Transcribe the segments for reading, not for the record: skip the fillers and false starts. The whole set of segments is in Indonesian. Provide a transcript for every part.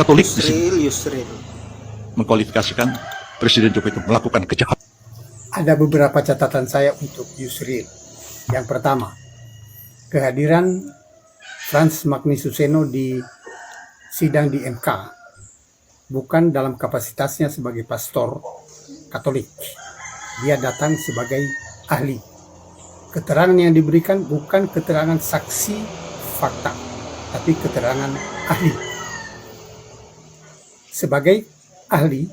Katolik Yusril. mengkualifikasikan Presiden Jokowi itu melakukan kejahatan. Ada beberapa catatan saya untuk Yusril. Yang pertama, kehadiran Frans Magnisuseno di sidang di MK bukan dalam kapasitasnya sebagai pastor Katolik. Dia datang sebagai ahli. Keterangan yang diberikan bukan keterangan saksi fakta, tapi keterangan ahli. Sebagai ahli,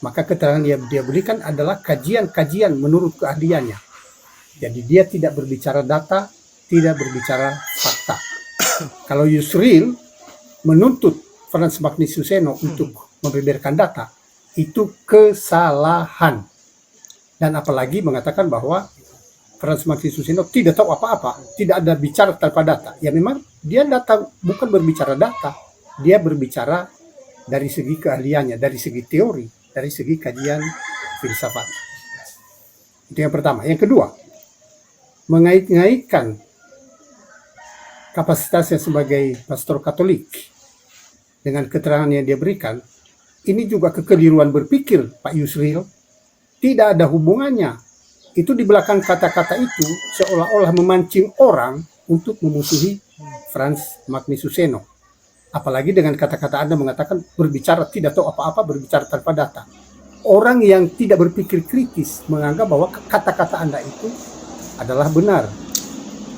maka keterangan yang dia berikan adalah kajian-kajian menurut keahliannya. Jadi dia tidak berbicara data, tidak berbicara fakta. Kalau Yusril menuntut Frans Magnisuseno untuk membeberkan data, itu kesalahan. Dan apalagi mengatakan bahwa Frans Magnisuseno tidak tahu apa-apa, tidak ada bicara tanpa data. Ya memang dia datang bukan berbicara data, dia berbicara dari segi keahliannya, dari segi teori, dari segi kajian filsafat. Itu yang pertama. Yang kedua, mengait-ngaitkan kapasitasnya sebagai pastor Katolik dengan keterangan yang dia berikan, ini juga kekeliruan berpikir Pak Yusril. Tidak ada hubungannya. Itu di belakang kata-kata itu seolah-olah memancing orang untuk memusuhi Frans Magnisuseno. Apalagi dengan kata-kata Anda mengatakan berbicara tidak tahu apa-apa, berbicara tanpa data. Orang yang tidak berpikir kritis menganggap bahwa kata-kata Anda itu adalah benar.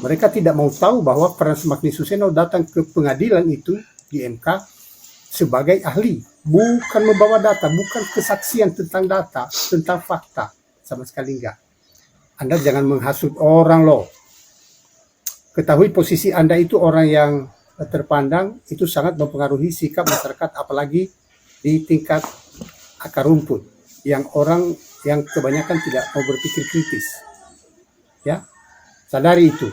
Mereka tidak mau tahu bahwa Frans Magnisuseno datang ke pengadilan itu di MK sebagai ahli, bukan membawa data, bukan kesaksian tentang data, tentang fakta, sama sekali enggak. Anda jangan menghasut orang loh. Ketahui posisi Anda itu orang yang terpandang, itu sangat mempengaruhi sikap masyarakat, apalagi di tingkat akar rumput, yang orang yang kebanyakan tidak mau berpikir kritis. Ya, sadari itu.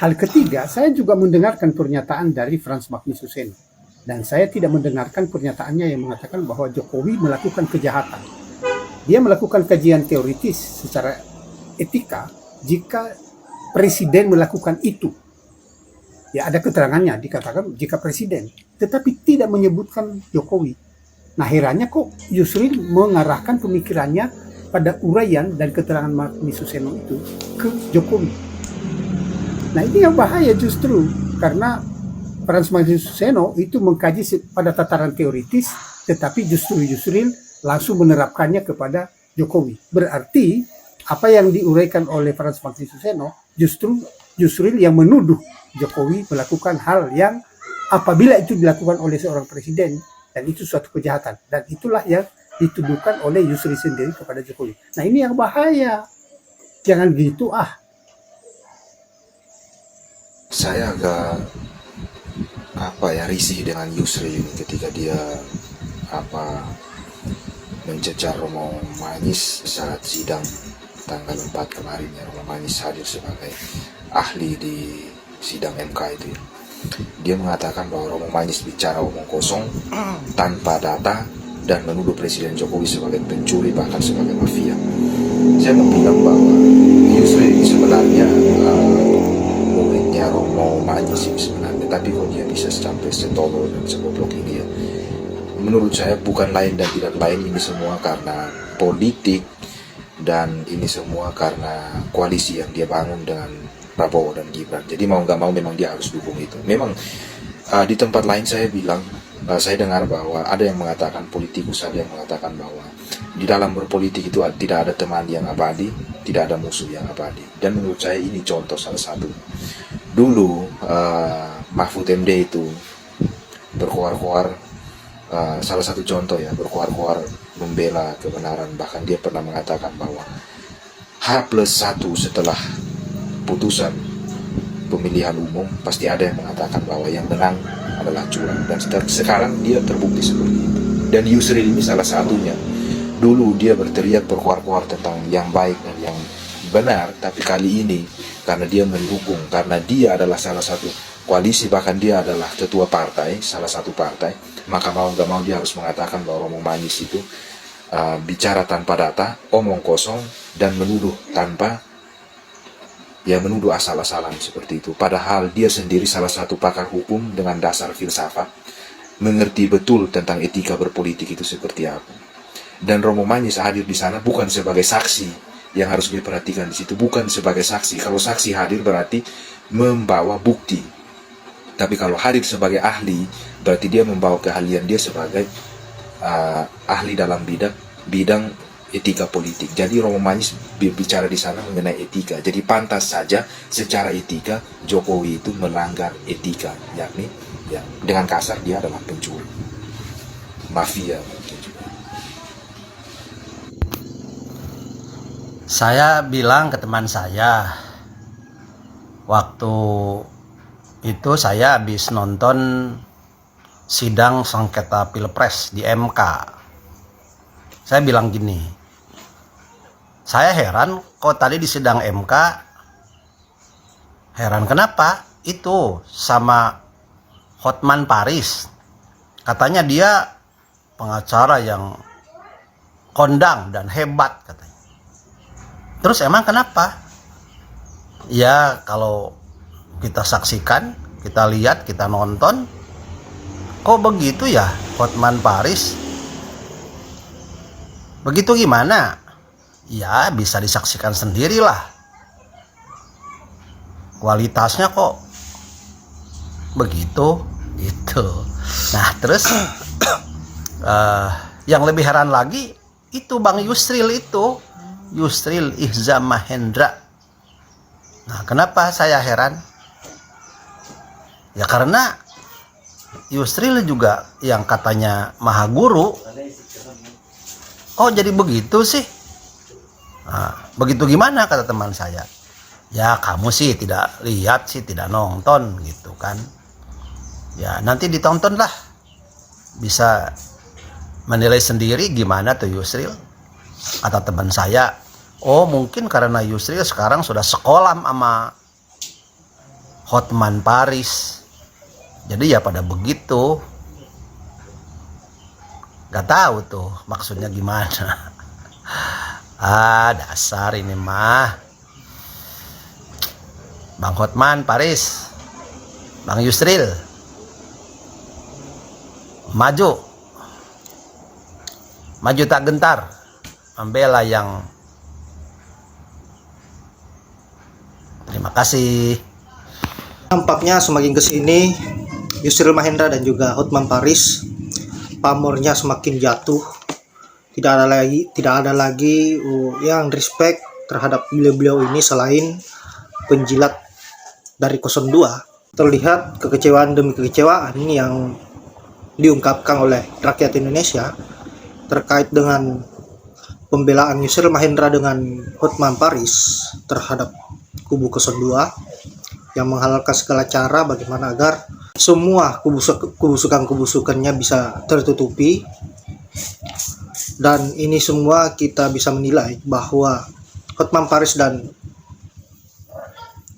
Hal ketiga, saya juga mendengarkan pernyataan dari Frans Magnisuseno. Dan saya tidak mendengarkan pernyataannya yang mengatakan bahwa Jokowi melakukan kejahatan. Dia melakukan kajian teoritis secara etika jika presiden melakukan itu. Ya ada keterangannya, dikatakan jika presiden. Tetapi tidak menyebutkan Jokowi. Nah herannya kok Yusril mengarahkan pemikirannya pada uraian dan keterangan Magnisuseno itu ke Jokowi. Nah ini yang bahaya justru, karena Frans Magnisuseno itu mengkaji pada tataran teoritis, tetapi justru Yusril langsung menerapkannya kepada Jokowi. Berarti apa yang diuraikan oleh Frans Magnisuseno justru Yusril yang menuduh Jokowi melakukan hal yang apabila itu dilakukan oleh seorang presiden, dan itu suatu kejahatan. Dan itulah yang dituduhkan oleh Yusril sendiri kepada Jokowi. Nah ini yang bahaya. Jangan gitu Saya agak risih dengan Yusril ini ketika dia mencecar Romo Magnis saat sidang tanggal 4 kemarin ya. Romo Magnis hadir sebagai ahli di sidang MK itu ya. Dia mengatakan bahwa Romo Magnis bicara omong kosong tanpa data dan menuduh Presiden Jokowi sebagai pencuri, bahkan sebagai mafia. Saya mau bilang bahwa Yusril ini sebenarnya muridnya Romo Magnis sebenarnya, tapi kok dia bisa sampai setolol dan segoblok ini ya. Menurut saya bukan lain dan tidak lain, ini semua karena politik, dan ini semua karena koalisi yang dia bangun dengan Prabowo dan Gibran. Jadi mau nggak mau memang dia harus dukung itu. Memang di tempat lain saya bilang, saya dengar bahwa ada yang mengatakan, politikus ada yang mengatakan bahwa di dalam berpolitik itu tidak ada teman yang abadi, tidak ada musuh yang abadi. Dan menurut saya ini contoh salah satu. Dulu Mahfud MD itu berkoar-koar, salah satu contoh ya, berkoar-koar membela kebenaran. Bahkan dia pernah mengatakan bahwa H+1 setelah putusan pemilihan umum pasti ada yang mengatakan bahwa yang menang adalah curang. Dan sekarang dia terbukti seperti itu. Dan Yusril ini salah satunya. Dulu dia berteriak berkoar-koar tentang yang baik dan yang benar, tapi kali ini karena dia mendukung, karena dia adalah salah satu koalisi, bahkan dia adalah ketua partai, salah satu partai, maka mau gak mau dia harus mengatakan bahwa Romo Magnis itu bicara tanpa data, omong kosong, dan menuduh tanpa ya menuduh asal-asalan seperti itu. Padahal dia sendiri salah satu pakar hukum dengan dasar filsafat, mengerti betul tentang etika berpolitik itu seperti apa. Dan Romo Magnis hadir di sana bukan sebagai saksi yang harus diperhatikan di situ, bukan sebagai saksi. Kalau saksi hadir berarti membawa bukti. Tapi kalau hadir sebagai ahli, berarti dia membawa keahlian dia sebagai ahli dalam bidang etika politik. Jadi Romo Magnis bicara di sana mengenai etika. Jadi pantas saja secara etika Jokowi itu melanggar etika, yakni ya dengan kasar dia adalah pencuri, mafia mungkin juga. Saya bilang ke teman saya, waktu itu saya habis nonton sidang sengketa Pilpres di MK. Saya bilang gini, saya heran kok tadi di sidang MK, heran kenapa? Itu sama Hotman Paris, katanya dia pengacara yang kondang dan hebat katanya. Terus emang kenapa? Ya kalau kita saksikan, kita lihat, kita nonton, kok begitu ya Hotman Paris? Begitu gimana? Ya bisa disaksikan sendirilah. Kualitasnya kok begitu itu. Nah terus yang lebih heran lagi itu Bang Yusril itu, Yusril Ihza Mahendra. Nah kenapa saya heran? Ya karena Yusril juga yang katanya maha guru, kok jadi begitu sih? Nah, begitu gimana kata teman saya? Ya kamu sih tidak lihat sih, tidak nonton gitu kan. Ya nanti ditonton lah, bisa menilai sendiri gimana tuh Yusril. Kata teman saya, oh mungkin karena Yusril sekarang sudah sekolah sama Hotman Paris, jadi ya pada begitu. Gak tahu tuh maksudnya gimana. Dasar ini mah Bang Hotman Paris, Bang Yusril, maju tak gentar membela yang. Terima kasih. Nampaknya semakin kesini Yusril Mahendra dan juga Hotman Paris pamornya semakin jatuh. Tidak ada lagi yang respect terhadap beliau ini selain penjilat dari 02. Terlihat kekecewaan demi kekecewaan yang diungkapkan oleh rakyat Indonesia terkait dengan pembelaan Yusril Mahendra dengan Hotman Paris terhadap kubu 02 yang menghalalkan segala cara bagaimana agar semua kebusukannya bisa tertutupi. Dan ini semua kita bisa menilai bahwa Hotman Paris dan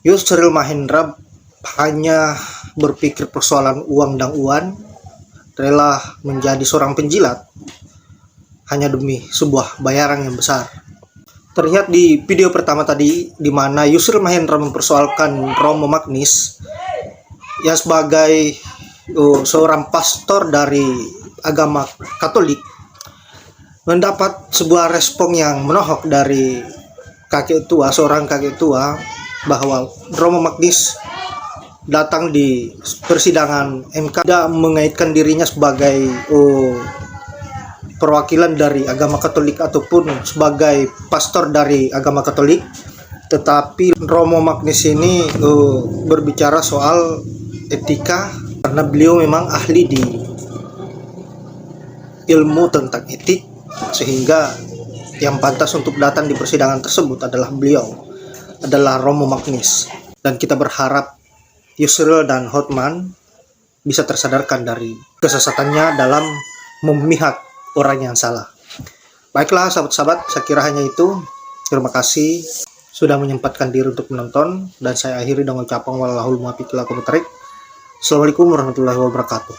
Yusril Mahendra hanya berpikir persoalan uang dan uang, rela menjadi seorang penjilat hanya demi sebuah bayaran yang besar. Terlihat di video pertama tadi di mana Yusril Mahendra mempersoalkan Romo Magnis ya sebagai seorang pastor dari agama Katolik, mendapat sebuah respon yang menohok dari seorang kakek tua bahwa Romo Magnis datang di persidangan MK tidak mengaitkan dirinya sebagai perwakilan dari agama Katolik ataupun sebagai pastor dari agama Katolik, tetapi Romo Magnis ini berbicara soal etika karena beliau memang ahli di ilmu tentang etik, sehingga yang pantas untuk datang di persidangan tersebut adalah Romo Magnis. Dan kita berharap Yusril dan Hotman bisa tersadarkan dari kesesatannya dalam memihak orang yang salah. Baiklah sahabat-sahabat, saya kira hanya itu. Terima kasih sudah menyempatkan diri untuk menonton, dan saya akhiri dengan ucapan wallahul muwaffiq ila aqwamit thoriq. Assalamualaikum warahmatullahi wabarakatuh.